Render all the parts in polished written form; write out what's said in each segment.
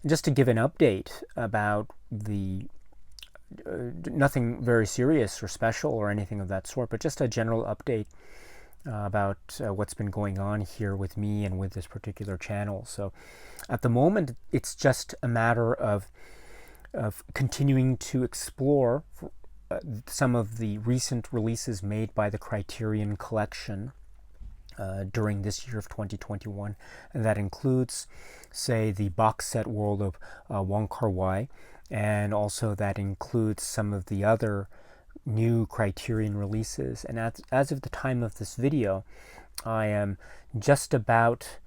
just to give an update about the nothing very serious or special or anything of that sort, but just a general update about what's been going on here with me and with this particular channel. So at the moment, it's just a matter of continuing to explore some of the recent releases made by the Criterion Collection during this year of 2021, and that includes, say, the box set world of Wong Kar-wai, and also that includes some of the other new Criterion releases. And as of the time of this video, I am just about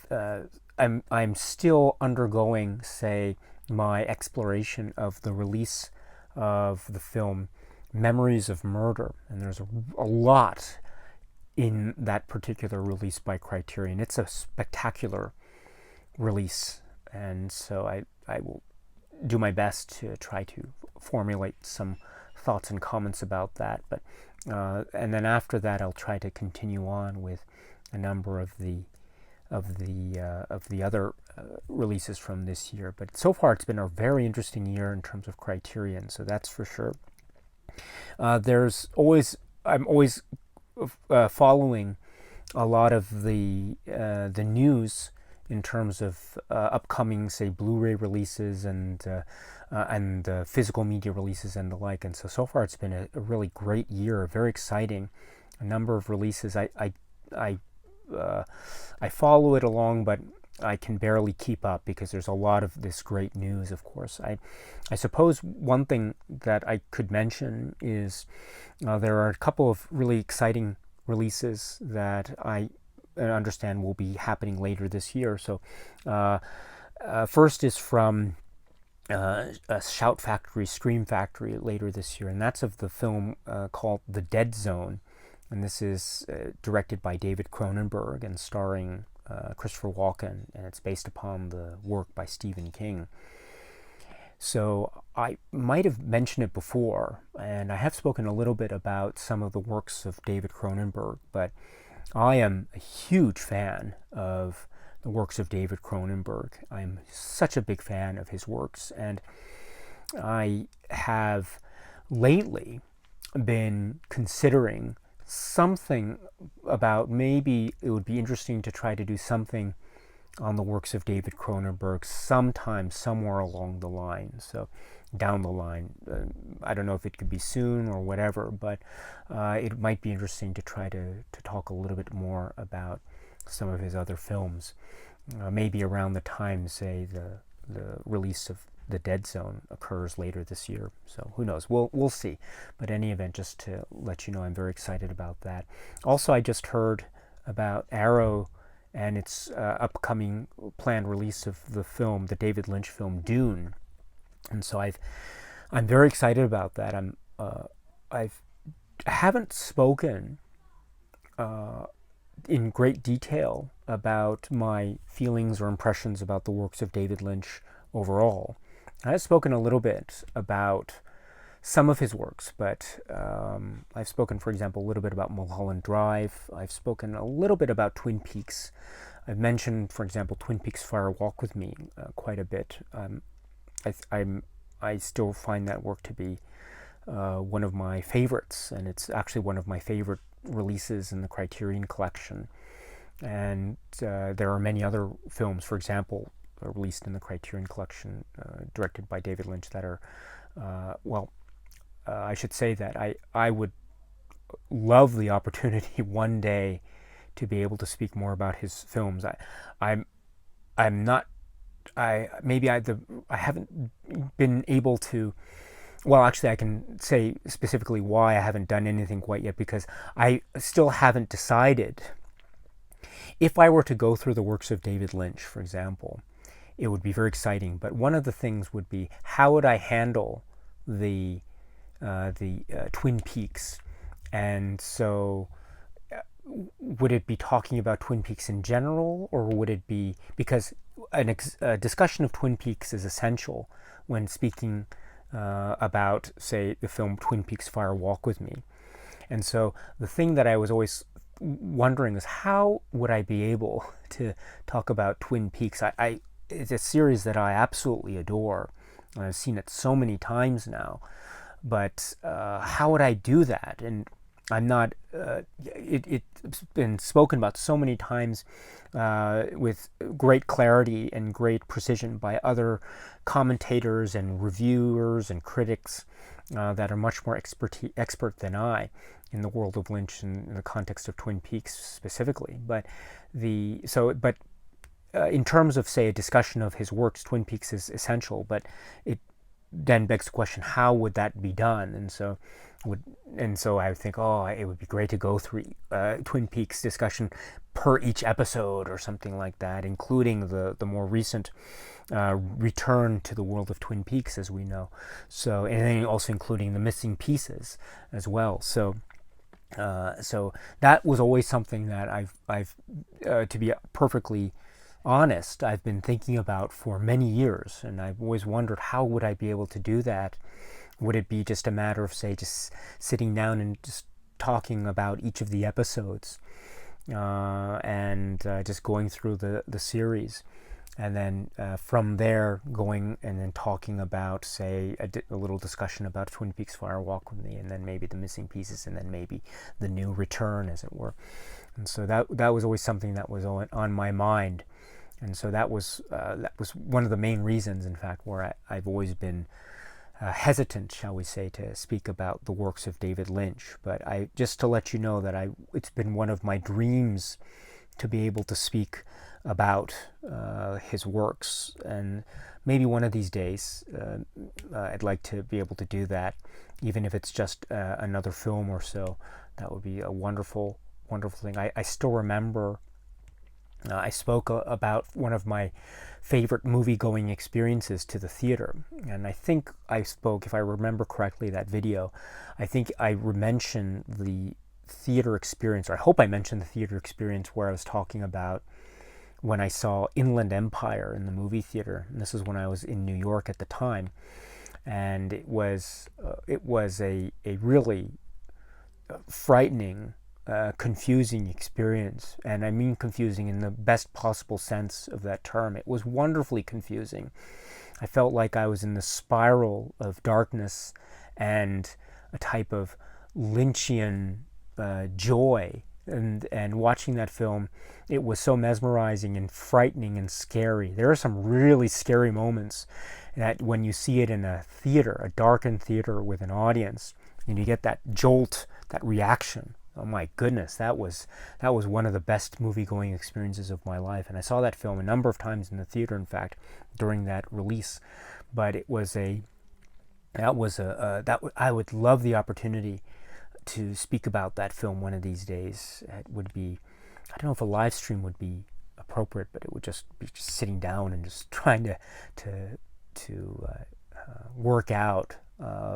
I'm still undergoing, say, my exploration of the release of the film Memories of Murder, and there's a lot in that particular release by Criterion. It's a spectacular release, and so I will do my best to try to formulate some thoughts and comments about that. But and then after that, I'll try to continue on with a number of the other releases from this year. But so far, it's been a very interesting year in terms of Criterion, so that's for sure. I'm always following a lot of the news in terms of upcoming, say, Blu-ray releases and physical media releases and the like. And so far it's been a really great year, very exciting. A number of releases. I follow it along, but I can barely keep up because there's a lot of this great news, of course. I suppose one thing that I could mention is there are a couple of really exciting releases that I understand will be happening later this year. So first is from Shout Factory, Scream Factory later this year, and that's of the film called The Dead Zone. And this is directed by David Cronenberg and starring Christopher Walken, and it's based upon the work by Stephen King. So I might have mentioned it before, and I have spoken a little bit about some of the works of David Cronenberg, but I am a huge fan of the works of David Cronenberg. I'm such a big fan of his works, and I have lately been considering something about maybe it would be interesting to try to do something on the works of David Cronenberg sometime, somewhere along the line. So down the line, I don't know if it could be soon or whatever, but it might be interesting to try to talk a little bit more about some of his other films. Maybe around the time, say, the release of The Dead Zone occurs later this year. So who knows? We'll see. But in any event, just to let you know, I'm very excited about that. Also, I just heard about Arrow and its upcoming planned release of the film, the David Lynch film Dune. And so I'm very excited about that. I haven't spoken in great detail about my feelings or impressions about the works of David Lynch overall. I've spoken a little bit about some of his works, but I've spoken, for example, a little bit about Mulholland Drive. I've spoken a little bit about Twin Peaks. I've mentioned, for example, Twin Peaks Fire Walk with Me quite a bit. I still find that work to be one of my favorites, and it's actually one of my favorite releases in the Criterion Collection. And there are many other films, for example, released in the Criterion Collection, directed by David Lynch, that are, I should say that I would love the opportunity one day to be able to speak more about his films. I haven't been able to. Well, actually, I can say specifically why I haven't done anything quite yet, because I still haven't decided. If I were to go through the works of David Lynch, for example, it would be very exciting. But one of the things would be, how would I handle the Twin Peaks? And so would it be talking about Twin Peaks in general, or would it be, because a discussion of Twin Peaks is essential when speaking about, say, the film Twin Peaks Fire Walk with Me. And so the thing that I was always wondering is, how would I be able to talk about Twin Peaks? it's a series that I absolutely adore. I've seen it so many times now, but how would I do that? And I'm not. It's been spoken about so many times with great clarity and great precision by other commentators and reviewers and critics that are much more expert than I in the world of Lynch and in the context of Twin Peaks specifically. But in terms of, say, a discussion of his works, Twin Peaks is essential. But it then begs the question, how would that be done? And so I would think, oh, it would be great to go through Twin Peaks discussion per each episode or something like that, including the more recent return to the world of Twin Peaks, as we know. So, and then also including the missing pieces as well. So that was always something that I've to be perfectly honest, I've been thinking about for many years, and I've always wondered, how would I be able to do that? Would it be just a matter of, say, just sitting down and just talking about each of the episodes and just going through the series, and then from there going and then talking about, say, a little discussion about Twin Peaks Fire Walk with Me, and then maybe the missing pieces, and then maybe the new return, as it were. And so that was always something that was on my mind. And so that was one of the main reasons, in fact, where I've always been hesitant, shall we say, to speak about the works of David Lynch. But just to let you know that it's been one of my dreams to be able to speak about his works, and maybe one of these days I'd like to be able to do that, even if it's just another film or so. That would be a wonderful, wonderful thing. I still remember. I spoke about one of my favorite movie-going experiences to the theater, and I think I spoke, if I remember correctly, that video, I think I mentioned the theater experience, or I hope I mentioned the theater experience, where I was talking about when I saw Inland Empire in the movie theater, and this is when I was in New York at the time, and it was a really frightening, confusing experience, and I mean confusing in the best possible sense of that term. It was wonderfully confusing. I felt like I was in the spiral of darkness and a type of Lynchian joy, and watching that film, it was so mesmerizing and frightening and scary. There are some really scary moments that when you see it in a theater, a darkened theater with an audience, and you get that jolt, that reaction. Oh my goodness, that was one of the best movie-going experiences of my life, and I saw that film a number of times in the theater, in fact, during that release. But I would love the opportunity to speak about that film one of these days. It would be, I don't know if a live stream would be appropriate, but it would just be just sitting down and just trying to work out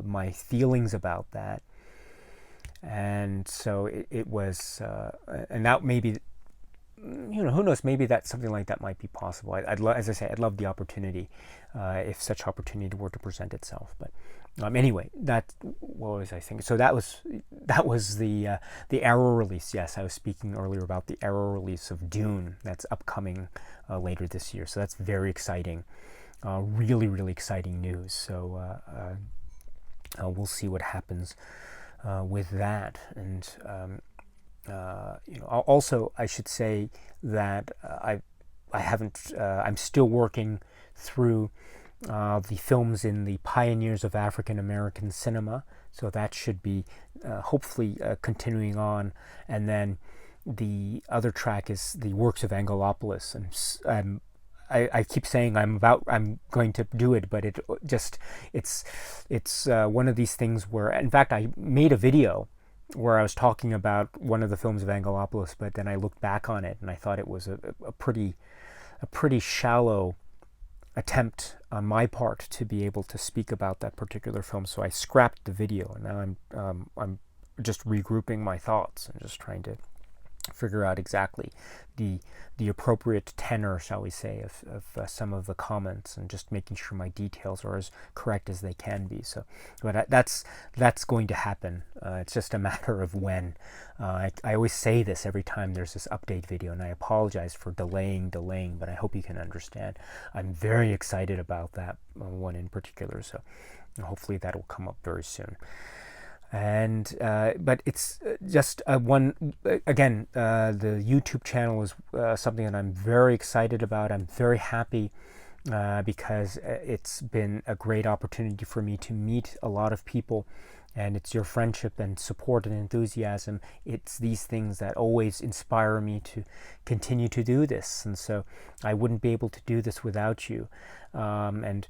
my feelings about that. And so it was, and that maybe, who knows, maybe something like that might be possible. As I say, I'd love the opportunity, if such opportunity were to present itself. But anyway, what was I thinking? So that was the Arrow release. Yes, I was speaking earlier about the Arrow release of Dune. That's upcoming later this year. So that's very exciting, really, really exciting news. So we'll see what happens with that. And also I should say that I haven't. I'm still working through the films in the Pioneers of African American Cinema. So that should be hopefully continuing on. And then the other track is the Works of Anglopolis, and I keep saying I'm going to do it, but it's one of these things where, in fact, I made a video where I was talking about one of the films of Anglopolis, but then I looked back on it and I thought it was a pretty shallow attempt on my part to be able to speak about that particular film. So I scrapped the video, and now I'm just regrouping my thoughts and just trying to figure out exactly the appropriate tenor, shall we say, of some of the comments, and just making sure my details are as correct as they can be. So, but that's going to happen. It's just a matter of when. I always say this every time there's this update video, and I apologize for delaying, but I hope you can understand. I'm very excited about that one in particular. So, hopefully that will come up very soon. And but it's just one again. The YouTube channel is something that I'm very excited about. I'm very happy because it's been a great opportunity for me to meet a lot of people, and it's your friendship and support and enthusiasm. It's these things that always inspire me to continue to do this, and so I wouldn't be able to do this without you. And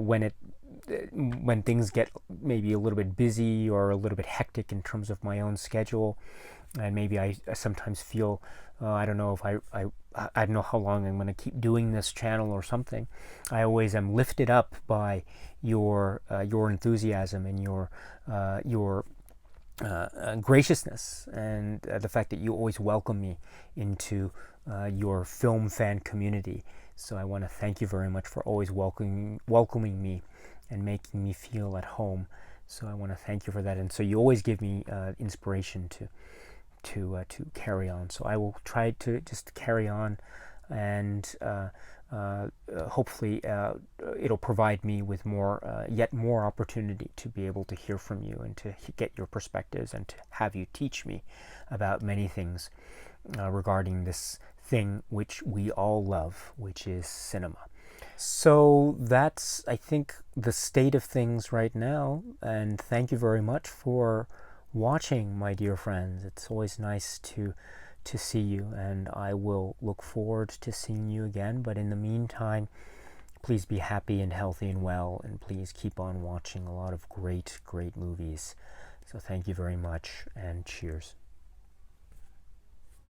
when things get maybe a little bit busy or a little bit hectic in terms of my own schedule, and maybe I sometimes feel I don't know if I don't know how long I'm going to keep doing this channel or something. I always am lifted up by your enthusiasm and your graciousness, and the fact that you always welcome me into your film fan community. So I want to thank you very much for always welcoming me and making me feel at home. So I want to thank you for that. And so you always give me inspiration to carry on. So I will try to just carry on, and hopefully it'll provide me with yet more opportunity to be able to hear from you and to get your perspectives and to have you teach me about many things regarding this thing which we all love, which is cinema. So that's, I think, the state of things right now, and thank you very much for watching, my dear friends. It's always nice to see you, and I will look forward to seeing you again. But in the meantime, please be happy and healthy and well, and please keep on watching a lot of great movies. So thank you very much, and cheers.